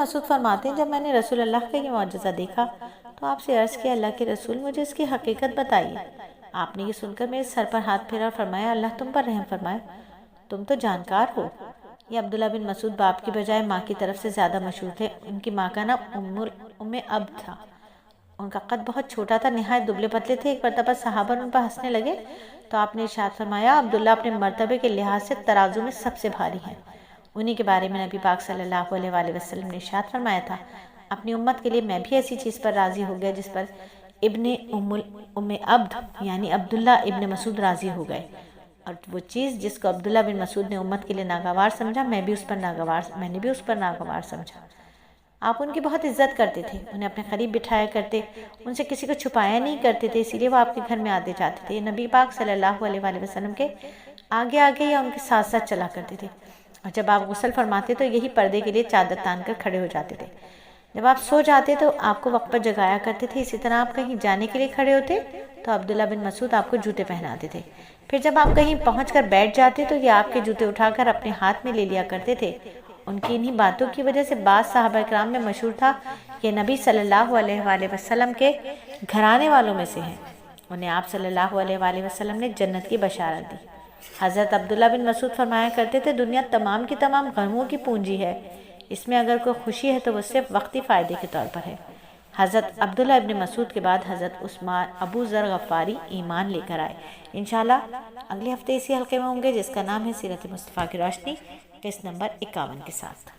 مسعود فرماتے ہیں جب میں نے رسول اللہ کا یہ معجزہ دیکھا تو آپ سے عرض کیا اللہ کے رسول مجھے اس کی حقیقت بتائیے۔ آپ نے یہ سن کر میرے سر پر ہاتھ پھیرا اور فرمایا اللہ تم پر رحم فرمائے، تم تو جانکار ہو۔ یہ عبداللہ بن مسعود باپ کی بجائے ماں کی طرف سے زیادہ مشہور تھے۔ ان کی ماں کا نام ام عبد تھا۔ ان کا قد بہت چھوٹا تھا، نہایت دبلے پتلے تھے۔ ایک مرتبہ صحابہ ان پر ہنسنے لگے تو آپ نے ارشاد فرمایا عبداللہ اپنے مرتبے کے لحاظ سے ترازو میں سب سے بھاری ہیں۔ انہی کے بارے میں نبی پاک صلی اللہ علیہ وآلہ وسلم نے ارشاد فرمایا تھا اپنی امت کے لیے میں بھی ایسی چیز پر راضی ہو گیا جس پر ابن ام عبد یعنی عبداللہ ابن مسعود راضی ہو گئے، اور وہ چیز جس کو عبداللہ بن مسعود نے امت کے لیے ناگوار سمجھا میں نے بھی اس پر ناگوار سمجھا۔ آپ ان کی بہت عزت کرتے تھے، انہیں اپنے قریب بٹھایا کرتے، ان سے کسی کو چھپایا نہیں کرتے تھے، اسی لیے وہ آپ کے گھر میں آتے جاتے تھے۔ نبی پاک صلی اللہ علیہ وآلہ وسلم کے آگے آگے یا ان کے ساتھ ساتھ چلا کرتے تھے، اور جب آپ غسل فرماتے تو یہی پردے کے لیے چادر تان کر کھڑے ہو جاتے تھے۔ جب آپ سو جاتے تو آپ کو وقت پر جگایا کرتے تھے، اسی طرح آپ کہیں جانے کے لیے کھڑے ہوتے تو عبداللہ بن مسعود آپ کو جوتے پہناتے تھے، پھر جب آپ کہیں پہنچ کر بیٹھ جاتے تو یہ آپ کے جوتے اٹھا کر اپنے ہاتھ میں لے لیا کرتے تھے۔ ان کی انہی باتوں کی وجہ سے بعض صحابہ کرام میں مشہور تھا کہ نبی صلی اللہ علیہ وآلہ وسلم کے گھرانے والوں میں سے ہیں، انہیں آپ صلی اللہ علیہ وآلہ وسلم نے جنت کی بشارت دی۔ حضرت عبداللہ بن مسعود فرمایا کرتے تھے دنیا تمام کی تمام غموں کی پونجی ہے، اس میں اگر کوئی خوشی ہے تو وہ صرف وقتی فائدے کے طور پر ہے۔ حضرت عبداللہ ابن مسعود کے بعد حضرت عثمان ابو ذر غفاری ایمان لے کر آئے۔ انشاءاللہ اگلے ہفتے اسی حلقے میں ہوں گے جس کا نام ہے سیرت مصطفیٰ کی روشنی، قسط نمبر 51 کے ساتھ۔